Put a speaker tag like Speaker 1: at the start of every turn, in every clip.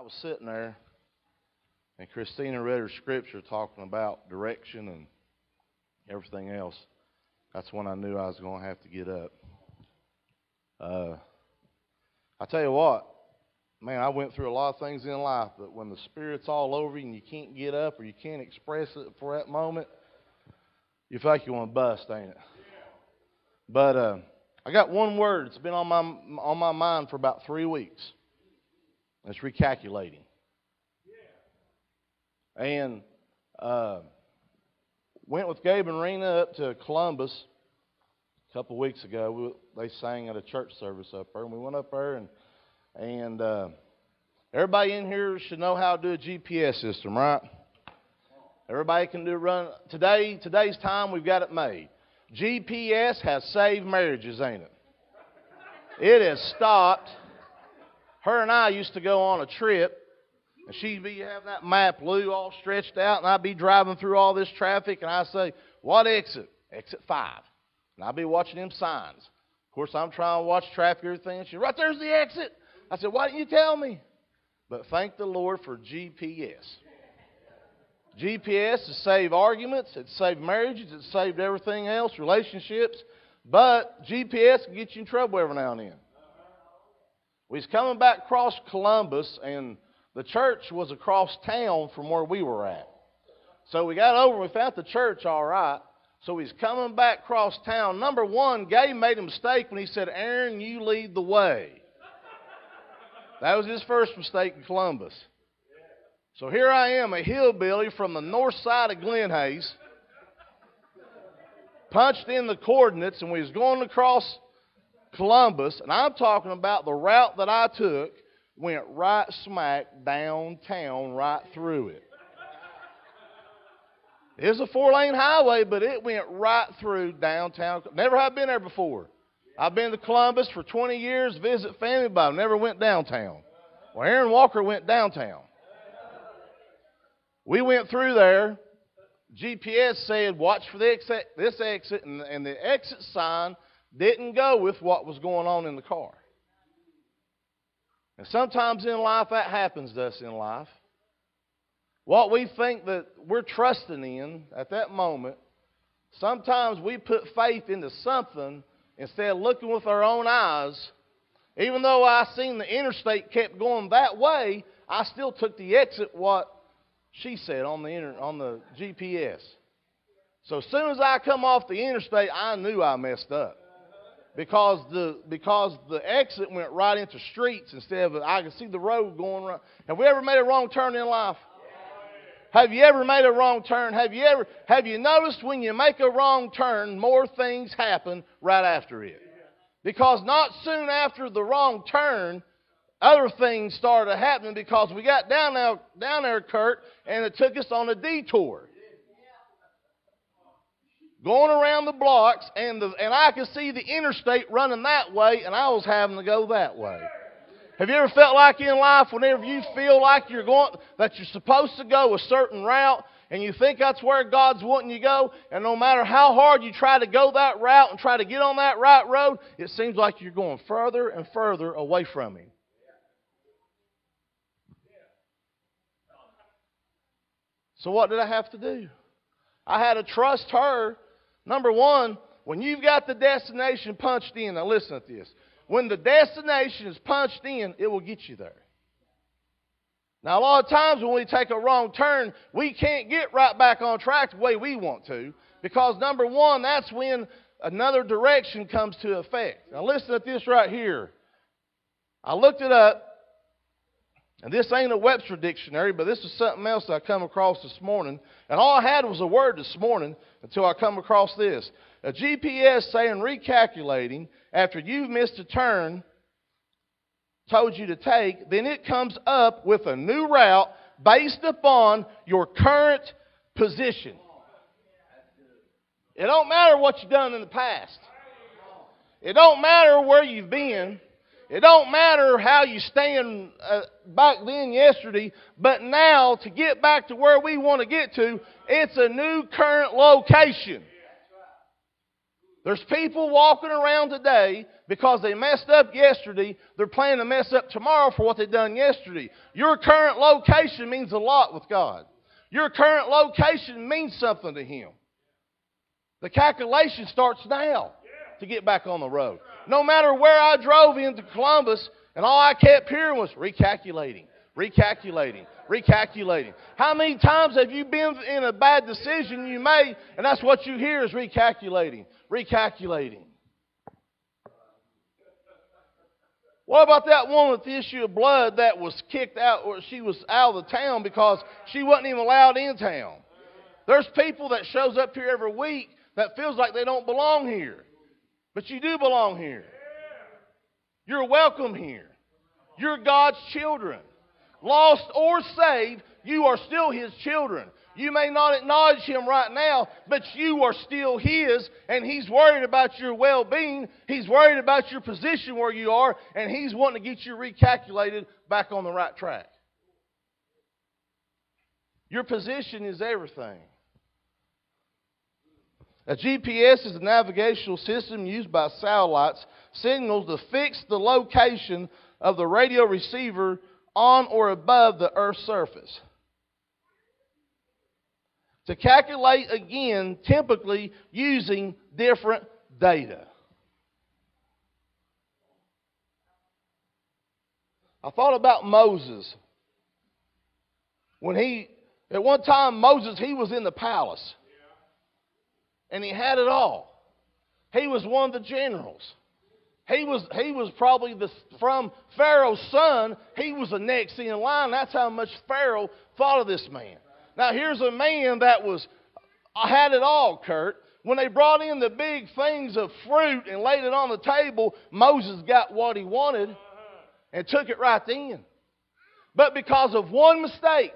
Speaker 1: was sitting there, and Christina read her scripture talking about direction and everything else. That's when I knew I was going to have to get up. I tell you what, man, I went through a lot of things in life, but when the Spirit's all over you and you can't get up or you can't express it for that moment, you feel like you want to bust, ain't it? But I got one word. It's been on my mind for about 3 weeks. It's recalculating. And went with Gabe and Rena up to Columbus a couple of weeks ago. They sang at a church service up there, and we went up there, and everybody in here should know how to do a GPS system, right? Everybody can run. Today's time, we've got it made. GPS has saved marriages, ain't it? It has stopped. Her and I used to go on a trip, and she'd be having that map, Lou, all stretched out, and I'd be driving through all this traffic, and I'd say, what exit? Exit 5. And I'd be watching them signs. Of course, I'm trying to watch traffic and everything, and she's right there's the exit. I said, why didn't you tell me? But thank the Lord for GPS. GPS has saved arguments, it's saved marriages, it's saved everything else, relationships, but GPS can get you in trouble every now and then. We was coming back across Columbus, and the church was across town from where we were at. So we got over, we found the church all right. So he's coming back across town. Number one, Gabe made a mistake when he said, Aaron, you lead the way. That was his first mistake in Columbus. So here I am, a hillbilly from the north side of Glen Hayes, punched in the coordinates, and we was going across Columbus, and I'm talking about the route that I took went right smack downtown, right through it. It was a 4-lane highway, but it went right through downtown. Never have been there before. I've been to Columbus for 20 years, visit family, but I've never went downtown. Well, Aaron Walker went downtown. We went through there. GPS said, watch for this exit, and the exit sign didn't go with what was going on in the car. And sometimes in life, that happens to us in life. What we think that we're trusting in at that moment, sometimes we put faith into something instead of looking with our own eyes. Even though I seen the interstate kept going that way, I still took the exit what she said on the GPS. So as soon as I come off the interstate, I knew I messed up. Because the exit went right into streets instead of, I could see the road going right. Have we ever made a wrong turn in life? Have you ever made a wrong turn? Have you noticed when you make a wrong turn, more things happen right after it? Because not soon after the wrong turn, other things started happening because we got down there, Kurt, and it took us on a detour. Going around the blocks, and I could see the interstate running that way, and I was having to go that way. Have you ever felt like in life, whenever you feel like that you're supposed to go a certain route, and you think that's where God's wanting you to go, and no matter how hard you try to go that route and try to get on that right road, it seems like you're going further and further away from Him. So what did I have to do? I had to trust her. Number one, when you've got the destination punched in, now listen to this. When the destination is punched in, it will get you there. Now, a lot of times when we take a wrong turn, we can't get right back on track the way we want to. Because number one, that's when another direction comes to effect. Now, listen to this right here. I looked it up. And this ain't a Webster dictionary, but this is something else I come across this morning. And all I had was a word this morning until I come across this. A GPS saying recalculating after you've missed a turn told you to take, then it comes up with a new route based upon your current position. It don't matter what you've done in the past. It don't matter where you've been. It don't matter how you stand back then yesterday, but now to get back to where we want to get to, it's a new current location. There's people walking around today because they messed up yesterday. They're planning to mess up tomorrow for what they done yesterday. Your current location means a lot with God. Your current location means something to Him. The calculation starts now to get back on the road. No matter where I drove into Columbus, and all I kept hearing was recalculating, recalculating, recalculating. How many times have you been in a bad decision you made, and that's what you hear is recalculating, recalculating? What about that woman with the issue of blood that was kicked out, or she was out of the town because she wasn't even allowed in town? There's people that shows up here every week that feels like they don't belong here. But you do belong here. You're welcome here. You're God's children. Lost or saved, you are still His children. You may not acknowledge Him right now, but you are still His, and He's worried about your well-being. He's worried about your position where you are, and He's wanting to get you recalculated back on the right track. Your position is everything. A GPS is a navigational system used by satellites signals to fix the location of the radio receiver on or above the Earth's surface. To calculate again, typically using different data. I thought about Moses. At one time, Moses, he was in the palace. And he had it all. He was one of the generals. He was probably from Pharaoh's son. He was the next in line. That's how much Pharaoh thought of this man. Now here's a man that had it all, Kurt. When they brought in the big things of fruit and laid it on the table, Moses got what he wanted and took it right then. But because of one mistake,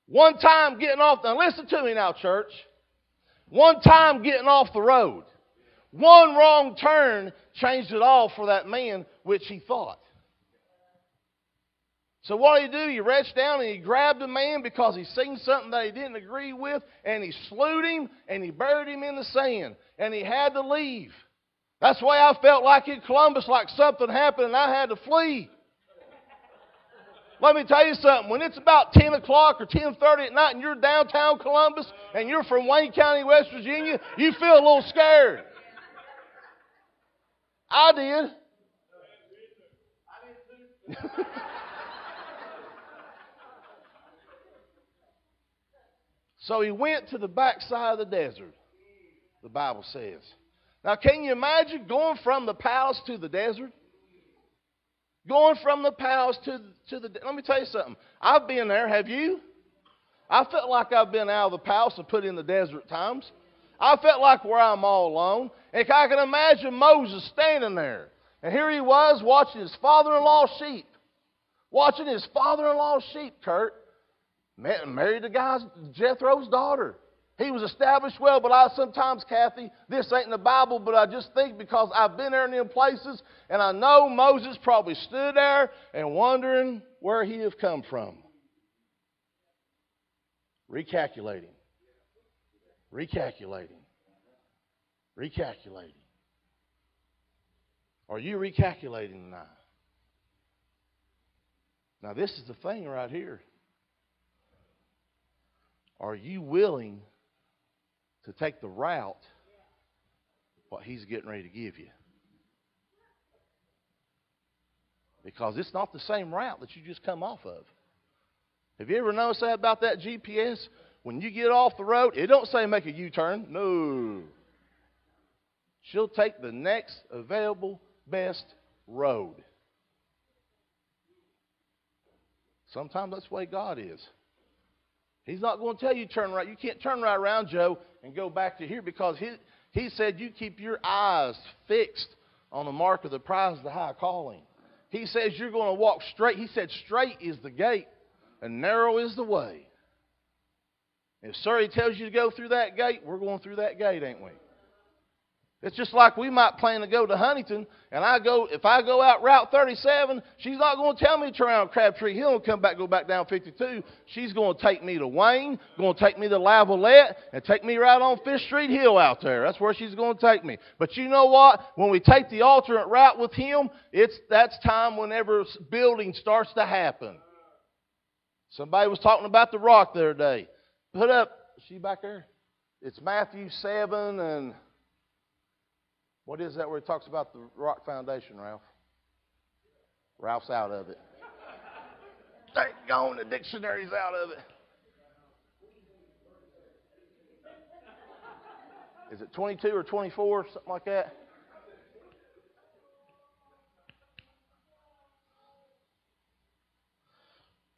Speaker 1: one time getting off, now listen to me now, church. One time getting off the road, one wrong turn changed it all for that man, which he thought. So what did he do? He reached down and he grabbed the man because he seen something that he didn't agree with, and he slewed him and he buried him in the sand, and he had to leave. That's why I felt like in Columbus, like something happened and I had to flee. Let me tell you something. When it's about 10 o'clock or 10:30 at night and you're downtown Columbus and you're from Wayne County, West Virginia, you feel a little scared. I did. So he went to the backside of the desert, the Bible says. Now, can you imagine going from the palace to the desert? Going from the palace to the... Let me tell you something. I've been there. Have you? I felt like I've been out of the palace and put in the desert at times. I felt like where I'm all alone. And I can imagine Moses standing there. And here he was watching his father-in-law's sheep. Watching his father-in-law's sheep, Kurt. Married the guy's Jethro's daughter. He was established well, but sometimes, Kathy, this ain't in the Bible, but I just think because I've been there in them places, and I know Moses probably stood there and wondering where he have come from. Recalculating. Recalculating. Recalculating. Are you recalculating tonight? Now, this is the thing right here. Are you willing to take the route what He's getting ready to give you? Because it's not the same route that you just come off of. Have you ever noticed that about that GPS? When you get off the road, it don't say make a U-turn. No. She'll take the next available best road. Sometimes that's the way God is. He's not going to tell you turn right. You can't turn right around, Joe, and go back to here because he said you keep your eyes fixed on the mark of the prize of the high calling. He says you're going to walk straight. He said straight is the gate and narrow is the way. If, sir, He tells you to go through that gate, we're going through that gate, ain't we? It's just like we might plan to go to Huntington, and if I go out Route 37, she's not going to tell me to turn around Crabtree Hill and go back down 52. She's going to take me to Wayne, going to take me to Lavalette, and take me right on Fifth Street Hill out there. That's where she's going to take me. But you know what? When we take the alternate route with him, that's time whenever building starts to happen. Somebody was talking about the rock the other day. Put up, is she back there? It's Matthew 7 and... What is that where it talks about the rock foundation, Ralph? Ralph's out of it. Dang gone, the dictionary's out of it. Is it 22 or 24, something like that?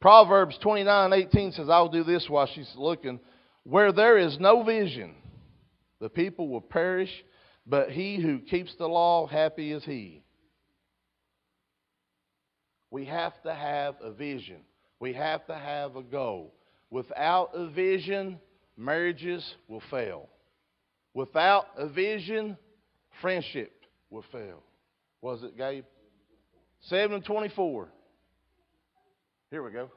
Speaker 1: Proverbs 29:18 says, I'll do this while she's looking. Where there is no vision, the people will perish, but he who keeps the law, happy is he. We have to have a vision. We have to have a goal. Without a vision, marriages will fail. Without a vision, friendship will fail. Was it, Gabe? 7:24. Here we go.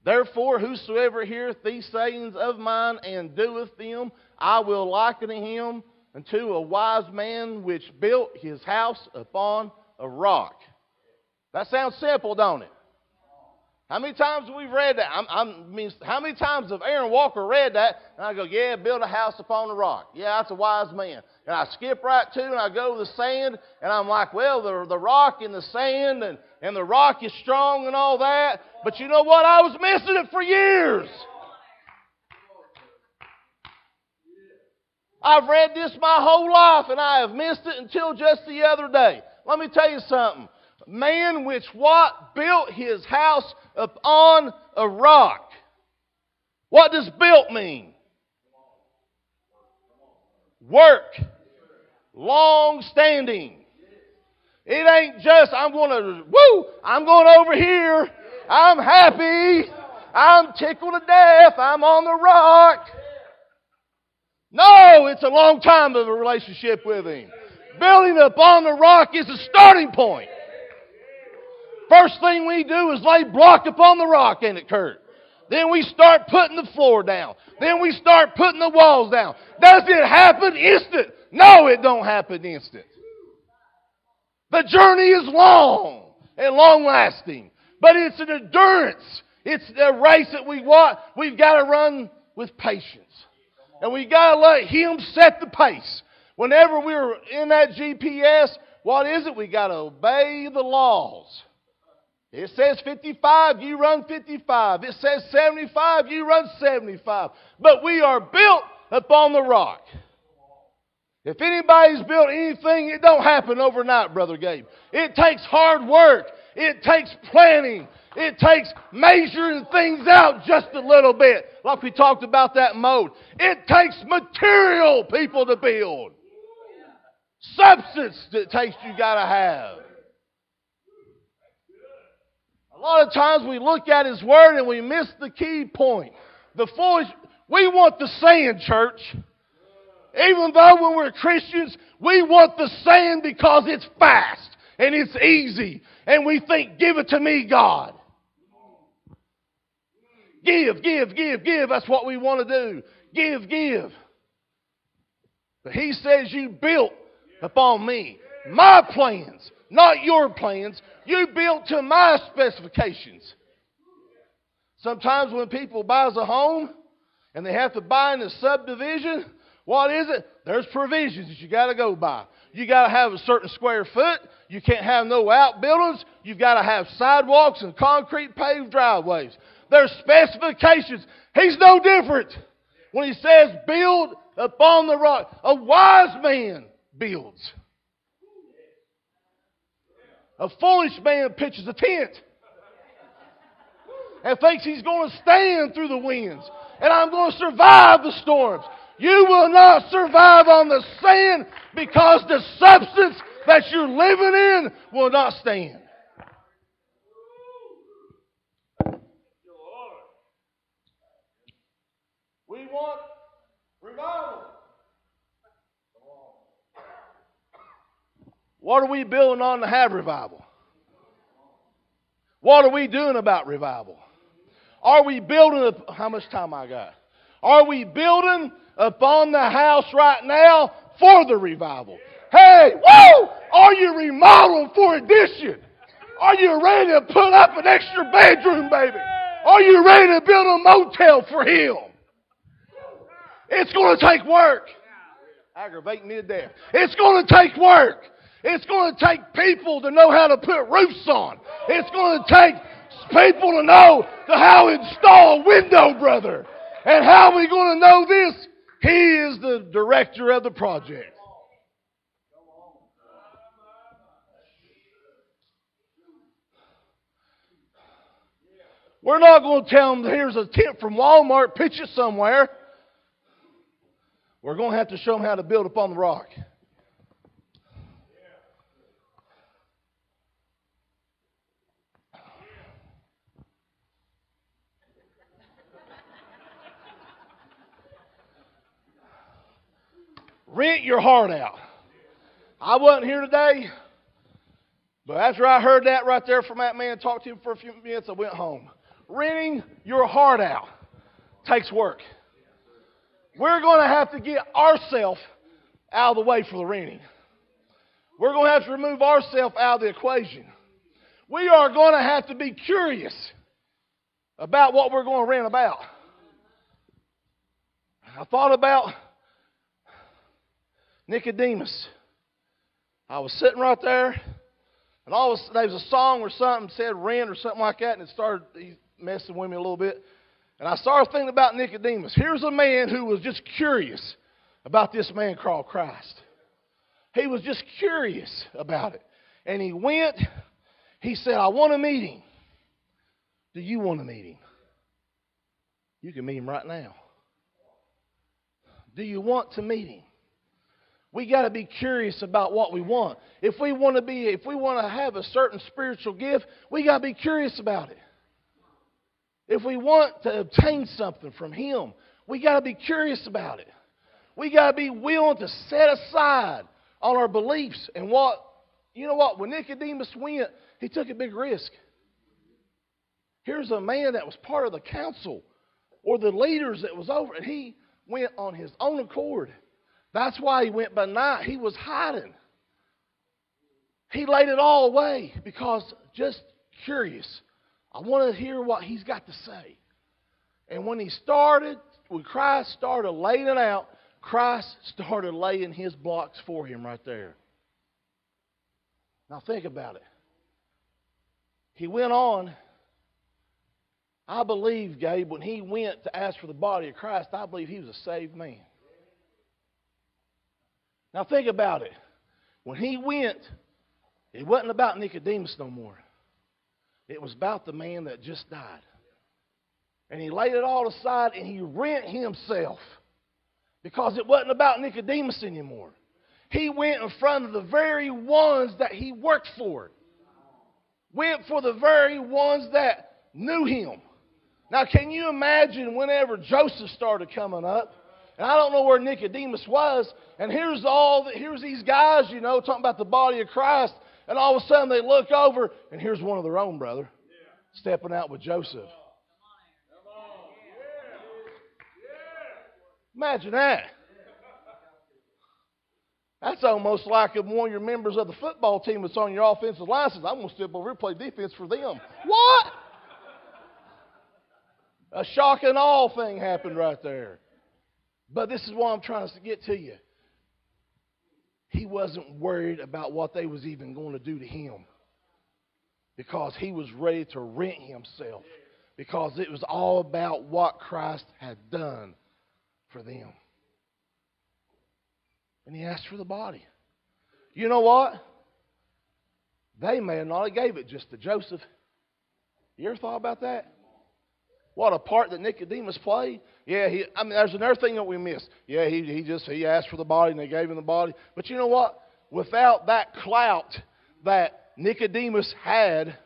Speaker 1: Therefore, whosoever heareth these sayings of mine and doeth them, I will liken him unto a wise man which built his house upon a rock. That sounds simple, don't it? How many times have we read that? How many times have Aaron Walker read that? And I go, yeah, build a house upon a rock. Yeah, that's a wise man. And I skip right to and I go to the sand, and I'm like, well, the rock and the sand, and the rock is strong and all that. But you know what? I was missing it for years. I've read this my whole life, and I have missed it until just the other day. Let me tell you something. Man which what? Built his house upon a rock. What does built mean? Work. Long standing. It ain't just, I'm going over here. I'm happy. I'm tickled to death. I'm on the rock. No, it's a long time of a relationship with him. Building upon the rock is the starting point. First thing we do is lay block upon the rock, ain't it, Kurt? Then we start putting the floor down. Then we start putting the walls down. Does it happen instant? No, it don't happen instant. The journey is long and long-lasting. But it's an endurance. It's a race that we've got to run with patience. And we got to let Him set the pace. Whenever we're in that GPS, what is it? We got to obey the laws. It says 55, you run 55. It says 75, you run 75. But we are built upon the rock. If anybody's built anything, it don't happen overnight, Brother Gabe. It takes hard work. It takes planning. It takes measuring things out just a little bit. Like we talked about that mold. It takes material, people, to build. Substance that takes you got to have. A lot of times we look at His Word and we miss the key point. The foolish, we want the saying, church. Even though when we're Christians, we want the saying because it's fast and it's easy. And we think, give it to me, God. Give, give, give, give. That's what we want to do. Give, give. But He says you built upon me. My plans, not your plans. You built to my specifications. Sometimes when people buys a home and they have to buy in a subdivision, what is it? There's provisions that you got to go by. You got to have a certain square foot. You can't have no outbuildings. You've got to have sidewalks and concrete paved driveways. There's specifications. He's no different. When He says build upon the rock, a wise man builds. A foolish man pitches a tent and thinks he's going to stand through the winds. And I'm going to survive the storms. You will not survive on the sand because the substance that you're living in will not stand. We want revival. What are we building on to have revival? What are we doing about revival? Are we building how much time I got? Are we building upon the house right now for the revival? Hey, woo! Are you remodeling for addition? Are you ready to put up an extra bedroom, baby? Are you ready to build a motel for Him? It's going to take work. Aggravating me to death. It's going to take work. It's going to take people to know how to put roofs on. It's going to take people to know how to install a window, brother. And how are we going to know this? He is the director of the project. We're not going to tell them, here's a tent from Walmart, pitch it somewhere. We're going to have to show them how to build upon the rock. Rent your heart out. I wasn't here today, but after I heard that right there from that man, talked to him for a few minutes, I went home. Renting your heart out takes work. We're going to have to get ourselves out of the way for the renting. We're going to have to remove ourselves out of the equation. We are going to have to be curious about what we're going to rent about. I thought about Nicodemus. I was sitting right there, and there was a song or something said rent or something like that, and it started messing with me a little bit. And I started thinking about Nicodemus. Here's a man who was just curious about this man called Christ. He was just curious about it. And he went, he said, I want to meet him. Do you want to meet him? You can meet him right now. Do you want to meet him? We got to be curious about what we want. If we want to have a certain spiritual gift, we got to be curious about it. If we want to obtain something from Him, we got to be curious about it. We got to be willing to set aside on our beliefs and you know what? When Nicodemus went, he took a big risk. Here's a man that was part of the council or the leaders that was over, and he went on his own accord. That's why he went by night. He was hiding. He laid it all away because just curious. I want to hear what he's got to say. And when Christ started laying it out, Christ started laying His blocks for him right there. Now think about it. He went on. I believe, Gabe, when he went to ask for the body of Christ, I believe he was a saved man. Now think about it. When he went, it wasn't about Nicodemus no more. It was about the man that just died. And he laid it all aside and he rent himself. Because it wasn't about Nicodemus anymore. He went in front of the very ones that he worked for. Went for the very ones that knew him. Now can you imagine whenever Joseph started coming up? And I don't know where Nicodemus was. And here's these guys, talking about the body of Christ. And all of a sudden they look over, and here's one of their own, brother, stepping out with Joseph. Imagine that. That's almost like if one of your members of the football team that's on your offensive line says, I'm going to step over here and play defense for them. What? A shock and awe thing happened right there. But this is what I'm trying to get to you. He wasn't worried about what they was even going to do to him. Because he was ready to rent himself. Because it was all about what Christ had done for them. And he asked for the body. You know what? They may have not gave it just to Joseph. You ever thought about that? What a part that Nicodemus played. Yeah, there's another thing that we missed. Yeah, he asked for the body and they gave him the body. But you know what? Without that clout that Nicodemus had,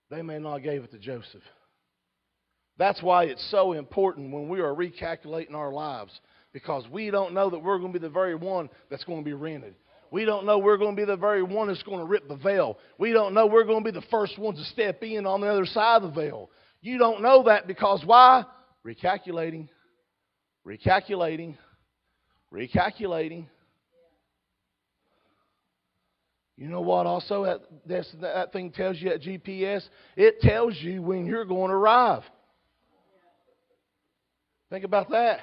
Speaker 1: they may not have gave it to Joseph. That's why it's so important when we are recalculating our lives. Because we don't know that we're going to be the very one that's going to be rented. We don't know we're going to be the very one that's going to rip the veil. We don't know we're going to be the first ones to step in on the other side of the veil. You don't know that because why? Recalculating. You know what also that thing tells you at GPS? It tells you when you're going to arrive. Think about that.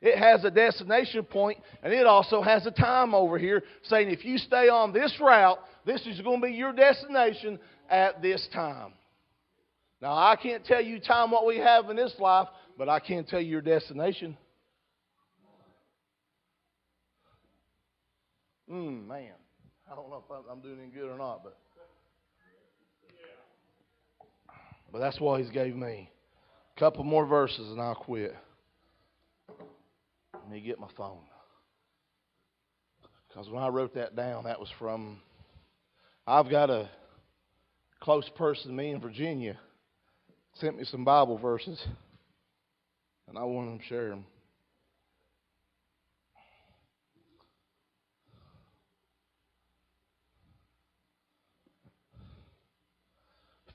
Speaker 1: It has a destination point, and it also has a time over here saying if you stay on this route, this is going to be your destination at this time. Now, I can't tell you time what we have in this life, but I can tell you your destination. Man. I don't know if I'm doing any good or not, but that's what He's gave me. A couple more verses and I'll quit. Let me get my phone. Because when I wrote that down, that was from, I've got a close person to me in Virginia sent me some Bible verses, and I wanted to share them.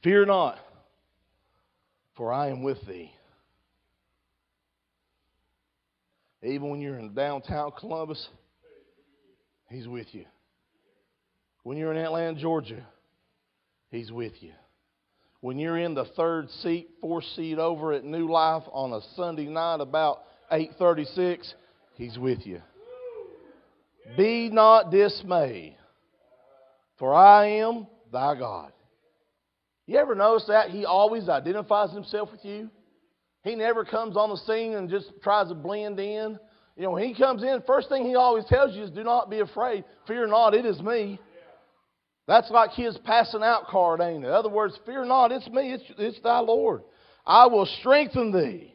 Speaker 1: Fear not, for I am with thee. Even when you're in downtown Columbus, He's with you. When you're in Atlanta, Georgia, He's with you. When you're in the fourth seat over at New Life on a Sunday night about 8:36, He's with you. Be not dismayed, for I am thy God. You ever notice that He always identifies Himself with you? He never comes on the scene and just tries to blend in. You know, when He comes in, first thing He always tells you is, do not be afraid. Fear not, it is me. That's like His passing out card, ain't it? In other words, fear not, it's me, it's thy Lord. I will strengthen thee.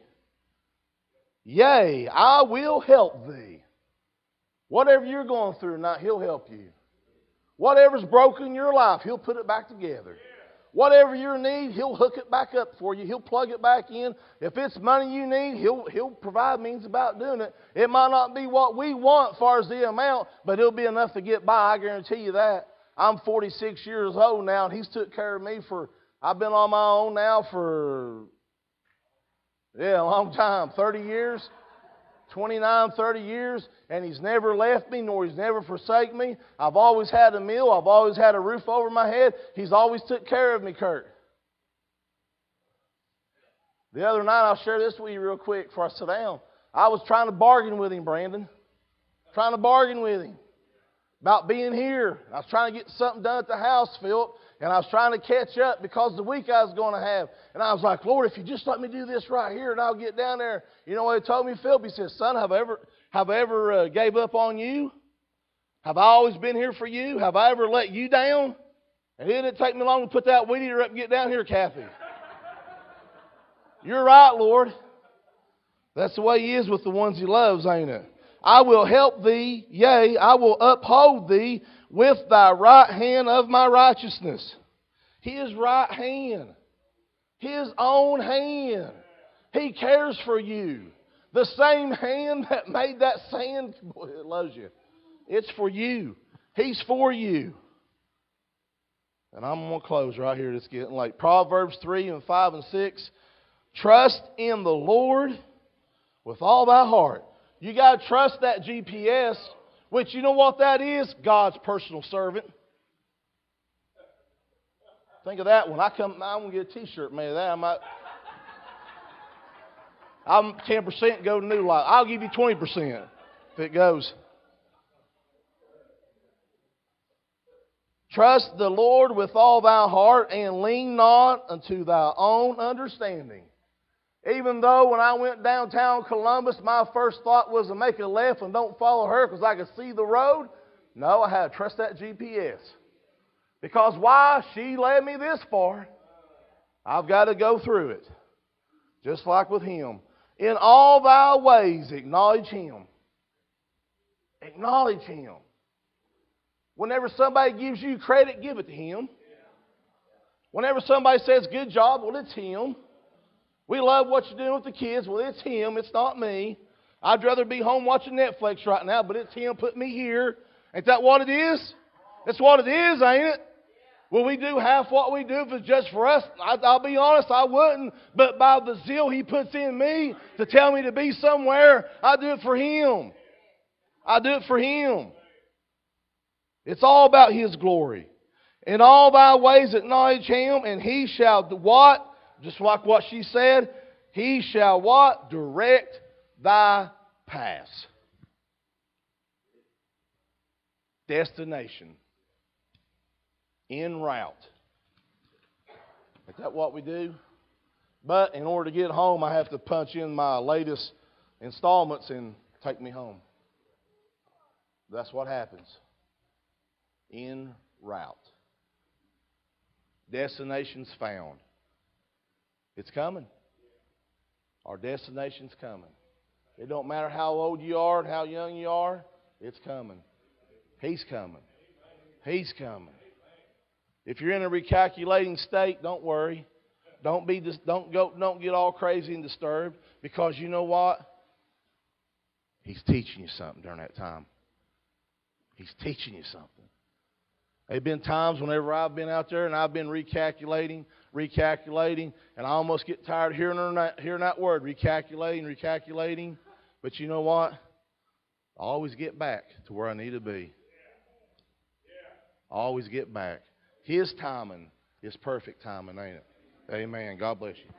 Speaker 1: Yea, I will help thee. Whatever you're going through tonight, He'll help you. Whatever's broken in your life, He'll put it back together. Whatever your need, He'll hook it back up for you. He'll plug it back in. If it's money you need, He'll provide means about doing it. It might not be what we want as far as the amount, but it'll be enough to get by. I guarantee you that. I'm 46 years old now, and He's took care of me I've been on my own now for, a long time, 30 years. 29, 30 years, and He's never left me, nor He's never forsaken me. I've always had a meal. I've always had a roof over my head. He's always took care of me, Kurt. The other night, I'll share this with you real quick before I sit down. I was trying to bargain with Him, Brandon. Trying to bargain with Him about being here. I was trying to get something done at the house, Philip, and I was trying to catch up because of the week I was going to have. And I was like, Lord, if you just let me do this right here and I'll get down there. You know what He told me, Philip? He said, son, have I ever gave up on you? Have I always been here for you? Have I ever let you down? And it didn't take me long to put that weed eater up and get down here, Kathy. You're right, Lord. That's the way He is with the ones He loves, ain't it? I will help thee, yea, I will uphold thee with thy right hand of my righteousness. His right hand. His own hand. He cares for you. The same hand that made that sand, boy, it loves you. It's for you. He's for you. And I'm going to close right here. It's getting late. Proverbs 3 and 5 and 6. Trust in the Lord with all thy heart. You got to trust that GPS, which you know what that is? God's personal servant. Think of that one. I'm going to get a T-shirt made of that. I'm 10% go to New Life. I'll give you 20% if it goes. Trust the Lord with all thy heart and lean not unto thy own understanding. Even though when I went downtown Columbus, my first thought was to make a left and don't follow her because I could see the road. No, I had to trust that GPS. Because why? She led me this far. I've got to go through it. Just like with Him. In all thy ways, acknowledge Him. Acknowledge Him. Whenever somebody gives you credit, give it to Him. Whenever somebody says, good job, well, it's Him. We love what you're doing with the kids. Well, it's Him. It's not me. I'd rather be home watching Netflix right now, but it's Him put me here. Ain't that what it is? That's what it is, ain't it? Will we do half what we do if it's just for us? I'll be honest, I wouldn't. But by the zeal He puts in me to tell me to be somewhere, I do it for Him. I do it for Him. It's all about His glory. In all thy ways acknowledge Him, and He shall do what? Just like what she said. He shall what? Direct thy paths. Destination. En route. Is that what we do? But in order to get home, I have to punch in my latest installments and take me home. That's what happens. En route. Destination's found. It's coming. Our destination's coming. It don't matter how old you are and how young you are. It's coming. He's coming. He's coming. If you're in a recalculating state, don't worry. Don't get all crazy and disturbed, because you know what? He's teaching you something during that time. He's teaching you something. There have been times whenever I've been out there and I've been recalculating, and I almost get tired of hearing that word, recalculating. But you know what? I always get back to where I need to be. I always get back. His timing is perfect timing, ain't it? Amen. God bless you.